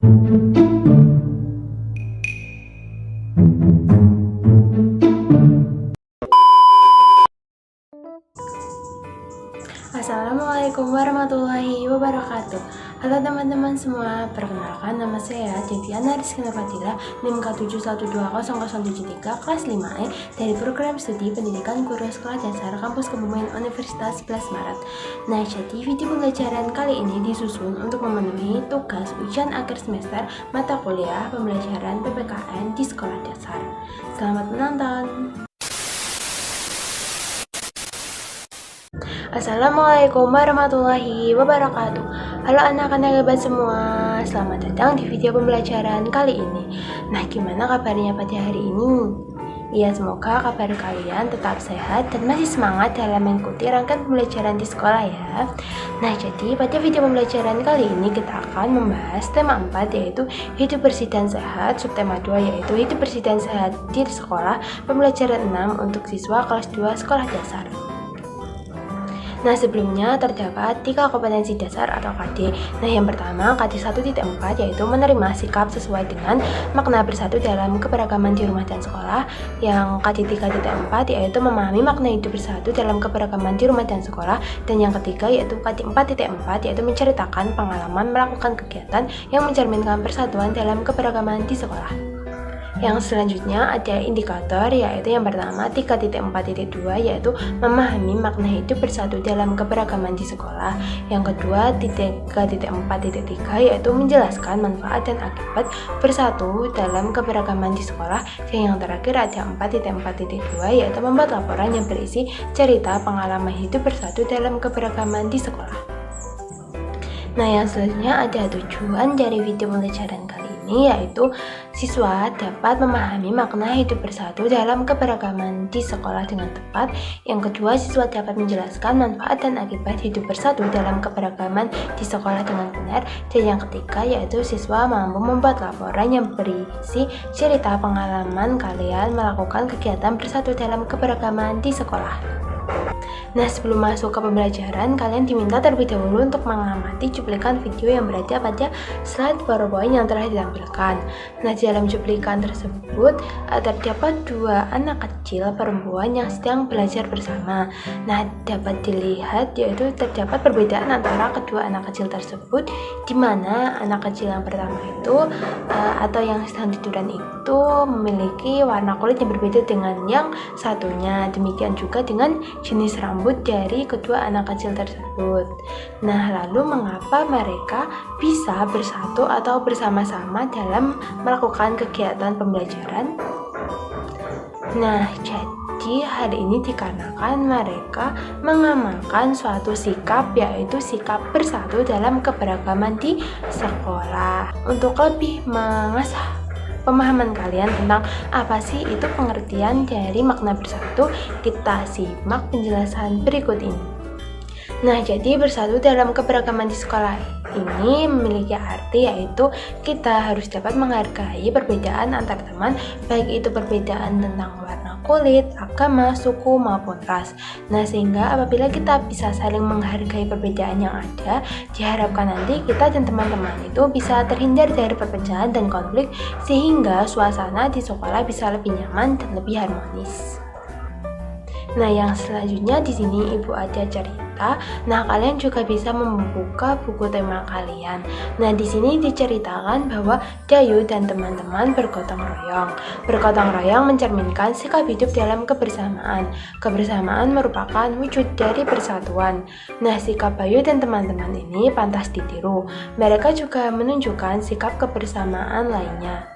Assalamualaikum warahmatullahi wabarakatuh. Halo teman-teman semua, perkenalkan nama saya Deviana Rizkina Fadila, NIM K71200073 kelas 5E dari program studi pendidikan guru sekolah dasar kampus Kebumen Universitas 11 Maret. Nah, jadi video pembelajaran kali ini disusun untuk memenuhi tugas ujian akhir semester mata kuliah pembelajaran PPKN di sekolah dasar. Selamat menonton. Assalamualaikum warahmatullahi wabarakatuh. Halo anak-anak hebat semua, selamat datang di video pembelajaran kali ini. Nah, gimana kabarnya pada hari ini? Ya, semoga kabar kalian tetap sehat dan masih semangat dalam mengikuti rangkaian pembelajaran di sekolah ya. Nah, jadi pada video pembelajaran kali ini kita akan membahas tema 4 yaitu hidup bersih dan sehat, subtema 2 yaitu hidup bersih dan sehat di sekolah, pembelajaran 6 untuk siswa kelas 2 sekolah dasar. Nah, sebelumnya terdapat 3 kompetensi dasar atau KD. Nah, yang pertama KD 1.4 yaitu menerima sikap sesuai dengan makna bersatu dalam keberagaman di rumah dan sekolah. Yang KD 3.4 yaitu memahami makna hidup bersatu dalam keberagaman di rumah dan sekolah. Dan yang ketiga yaitu KD 4.4 yaitu menceritakan pengalaman melakukan kegiatan yang mencerminkan persatuan dalam keberagaman di sekolah. Yang selanjutnya ada indikator yaitu yang pertama 3.4.2 yaitu memahami makna hidup bersatu dalam keberagaman di sekolah. Yang kedua 3.4.3 yaitu menjelaskan manfaat dan akibat bersatu dalam keberagaman di sekolah. Dan yang terakhir ada 4.4.2 yaitu membuat laporan yang berisi cerita pengalaman hidup bersatu dalam keberagaman di sekolah. Nah, yang selanjutnya ada tujuan dari video pembelajaran kali ini yaitu siswa dapat memahami makna hidup bersatu dalam keberagaman di sekolah dengan tepat. Yang kedua, siswa dapat menjelaskan manfaat dan akibat hidup bersatu dalam keberagaman di sekolah dengan benar. Dan yang ketiga yaitu siswa mampu membuat laporan yang berisi cerita pengalaman kalian melakukan kegiatan bersatu dalam keberagaman di sekolah. Nah, sebelum masuk ke pembelajaran, kalian diminta terlebih dahulu untuk mengamati cuplikan video yang berada pada slide PowerPoint yang telah ditampilkan. Nah, di dalam cuplikan tersebut terdapat 2 anak kecil perempuan yang sedang belajar bersama. Nah, dapat dilihat yaitu terdapat perbedaan antara kedua anak kecil tersebut, di mana anak kecil yang pertama itu atau yang sedang tiduran itu memiliki warna kulit yang berbeda dengan yang satunya. Demikian juga dengan jenis rambut dari kedua anak kecil tersebut. Nah, lalu mengapa mereka bisa bersatu atau bersama-sama dalam melakukan kegiatan pembelajaran? Nah, jadi hal ini dikarenakan mereka mengamalkan suatu sikap yaitu sikap bersatu dalam keberagaman di sekolah. Untuk lebih mengasah pemahaman kalian tentang apa sih itu pengertian dari makna bersatu, kita simak penjelasan berikut ini. Nah, jadi bersatu dalam keberagaman di sekolah ini memiliki arti yaitu kita harus dapat menghargai perbedaan antar teman, baik itu perbedaan tentang warna kulit, agama, suku, maupun ras. Nah, sehingga apabila kita bisa saling menghargai perbedaan yang ada, diharapkan nanti kita dan teman-teman itu bisa terhindar dari perpecahan dan konflik, sehingga suasana di sekolah bisa lebih nyaman dan lebih harmonis. Nah, yang selanjutnya di sini Ibu ada cerita. Nah, kalian juga bisa membuka buku tema kalian. Nah, di sini diceritakan bahwa Dayu dan teman-teman bergotong royong. Bergotong royong mencerminkan sikap hidup dalam kebersamaan. Kebersamaan merupakan wujud dari persatuan. Nah, sikap Bayu dan teman-teman ini pantas ditiru. Mereka juga menunjukkan sikap kebersamaan lainnya.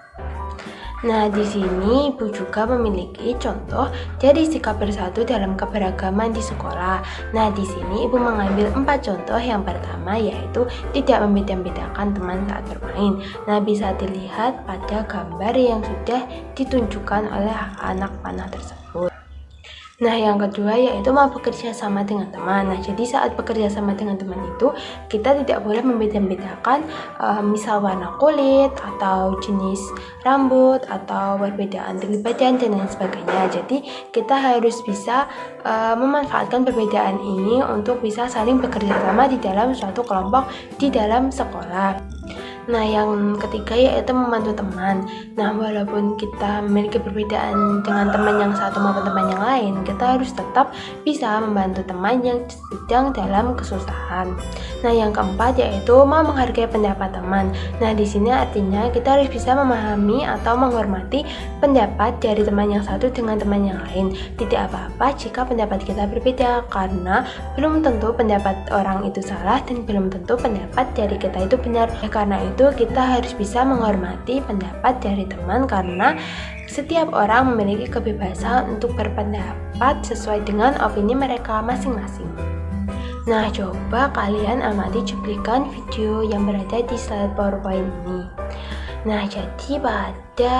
Nah, di sini Ibu juga memiliki contoh dari sikap bersatu dalam keberagaman di sekolah. Nah, di sini Ibu mengambil 4 contoh. Yang pertama yaitu tidak membeda-bedakan teman saat bermain. Nah, bisa dilihat pada gambar yang sudah ditunjukkan oleh anak panah tersebut. Nah, yang kedua yaitu mau bekerja sama dengan teman. Nah, jadi saat bekerja sama dengan teman itu kita tidak boleh membeda-bedakan misal warna kulit atau jenis rambut atau perbedaan tinggi badan dan lain sebagainya. Jadi kita harus bisa memanfaatkan perbedaan ini untuk bisa saling bekerja sama di dalam suatu kelompok di dalam sekolah. Nah, yang ketiga yaitu membantu teman. Nah, walaupun kita memiliki perbedaan dengan teman yang satu maupun teman yang lain, kita harus tetap bisa membantu teman yang sedang dalam kesusahan. Nah, yang keempat yaitu mau menghargai pendapat teman. Nah, di sini artinya kita harus bisa memahami atau menghormati pendapat dari teman yang satu dengan teman yang lain. Tidak apa-apa jika pendapat kita berbeda, karena belum tentu pendapat orang itu salah dan belum tentu pendapat dari kita itu benar. Karena itu kita harus bisa menghormati pendapat dari teman, karena setiap orang memiliki kebebasan untuk berpendapat sesuai dengan opini mereka masing-masing. Nah, coba kalian amati cuplikan video yang berada di slide PowerPoint ini. Nah, jadi pada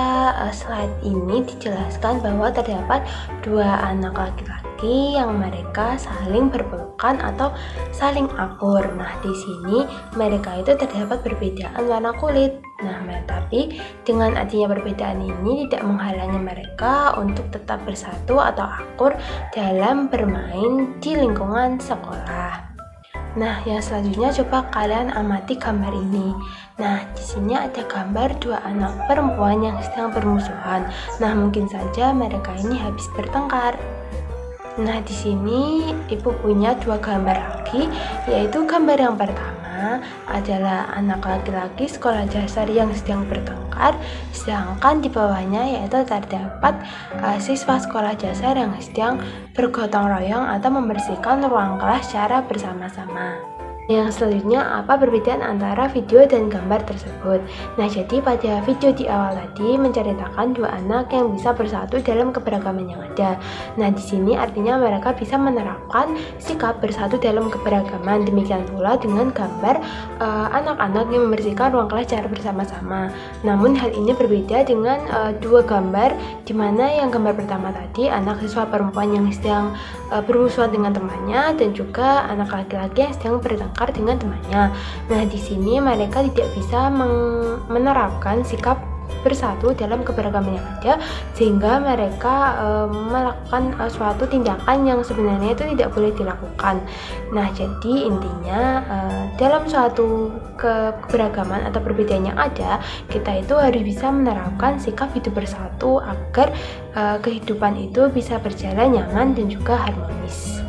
slide ini dijelaskan bahwa terdapat dua anak laki-laki yang mereka saling berpelukan atau saling akur. Nah, di sini mereka itu terdapat perbedaan warna kulit. Nah, tapi dengan adanya perbedaan ini tidak menghalangi mereka untuk tetap bersatu atau akur dalam bermain di lingkungan sekolah. Nah, yang selanjutnya coba kalian amati gambar ini. Nah, di sini ada gambar dua anak perempuan yang sedang bermusuhan. Nah, mungkin saja mereka ini habis bertengkar. Nah, di sini ibu punya dua gambar lagi, yaitu gambar yang pertama adalah anak laki-laki sekolah dasar yang sedang bertengkar, sedangkan di bawahnya yaitu terdapat siswa sekolah dasar yang sedang bergotong royong atau membersihkan ruang kelas secara bersama-sama. Yang selanjutnya, apa perbedaan antara video dan gambar tersebut? Nah, jadi pada video di awal tadi menceritakan dua anak yang bisa bersatu dalam keberagaman yang ada. Nah, di sini artinya mereka bisa menerapkan sikap bersatu dalam keberagaman. Demikian pula dengan gambar anak-anak yang membersihkan ruang kelas secara bersama-sama. Namun hal ini berbeda dengan dua gambar, di mana yang gambar pertama tadi anak siswa perempuan yang sedang bermusuhan dengan temannya, dan juga anak laki-laki yang sedang bertengkar dengan temannya. Nah, di sini mereka tidak bisa menerapkan sikap bersatu dalam keberagaman yang ada, sehingga mereka melakukan suatu tindakan yang sebenarnya itu tidak boleh dilakukan. Nah, jadi intinya dalam suatu keberagaman atau perbedaan yang ada, kita itu harus bisa menerapkan sikap hidup bersatu agar kehidupan itu bisa berjalan nyaman dan juga harmonis.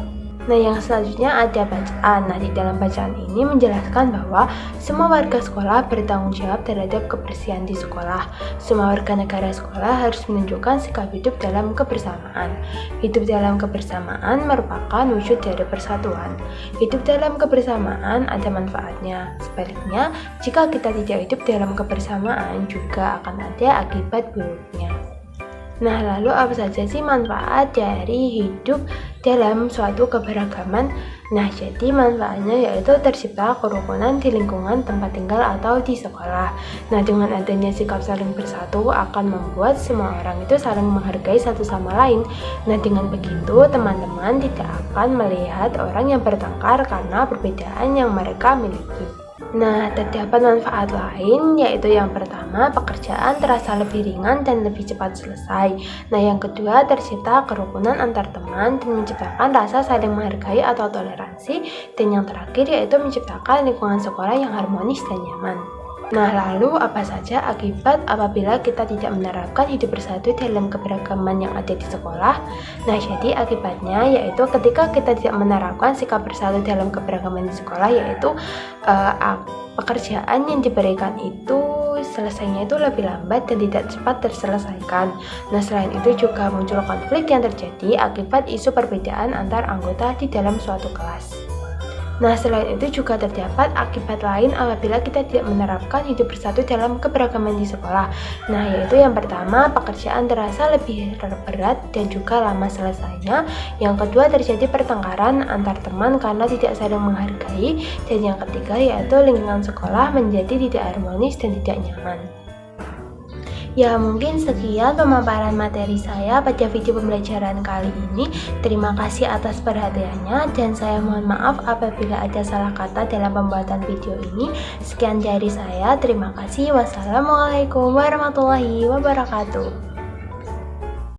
Nah, yang selanjutnya ada bacaan. Nah, di dalam bacaan ini menjelaskan bahwa semua warga sekolah bertanggung jawab terhadap kebersihan di sekolah. Semua warga negara sekolah harus menunjukkan sikap hidup dalam kebersamaan. Hidup dalam kebersamaan merupakan wujud dari persatuan. Hidup dalam kebersamaan ada manfaatnya. Sebaliknya, jika kita tidak hidup dalam kebersamaan, juga akan ada akibat buruknya. Nah, lalu apa saja sih manfaat dari hidup dalam suatu keberagaman? Nah, jadi manfaatnya yaitu tercipta kerukunan di lingkungan tempat tinggal atau di sekolah. Nah, dengan adanya sikap saling bersatu akan membuat semua orang itu saling menghargai satu sama lain. Nah, dengan begitu teman-teman tidak akan melihat orang yang bertengkar karena perbedaan yang mereka miliki. Nah, terdapat manfaat lain, yaitu yang pertama, pekerjaan terasa lebih ringan dan lebih cepat selesai. Nah, yang kedua, tercipta kerukunan antar teman dan menciptakan rasa saling menghargai atau toleransi. Dan yang terakhir, yaitu menciptakan lingkungan sekolah yang harmonis dan nyaman. Nah, lalu apa saja akibat apabila kita tidak menerapkan hidup bersatu dalam keberagaman yang ada di sekolah? Nah, jadi akibatnya yaitu ketika kita tidak menerapkan sikap bersatu dalam keberagaman di sekolah, yaitu pekerjaan yang diberikan itu selesainya itu lebih lambat dan tidak cepat terselesaikan. Nah, selain itu juga muncul konflik yang terjadi akibat isu perbedaan antar anggota di dalam suatu kelas. Nah, selain itu juga terdapat akibat lain apabila kita tidak menerapkan hidup bersatu dalam keberagaman di sekolah. Nah, yaitu yang pertama, pekerjaan terasa lebih berat dan juga lama selesainya. Yang kedua, terjadi pertengkaran antar teman karena tidak saling menghargai. Dan yang ketiga, yaitu lingkungan sekolah menjadi tidak harmonis dan tidak nyaman. Ya, mungkin sekian pemaparan materi saya pada video pembelajaran kali ini. Terima kasih atas perhatiannya dan saya mohon maaf apabila ada salah kata dalam pembuatan video ini. Sekian dari saya, terima kasih. Wassalamualaikum warahmatullahi wabarakatuh.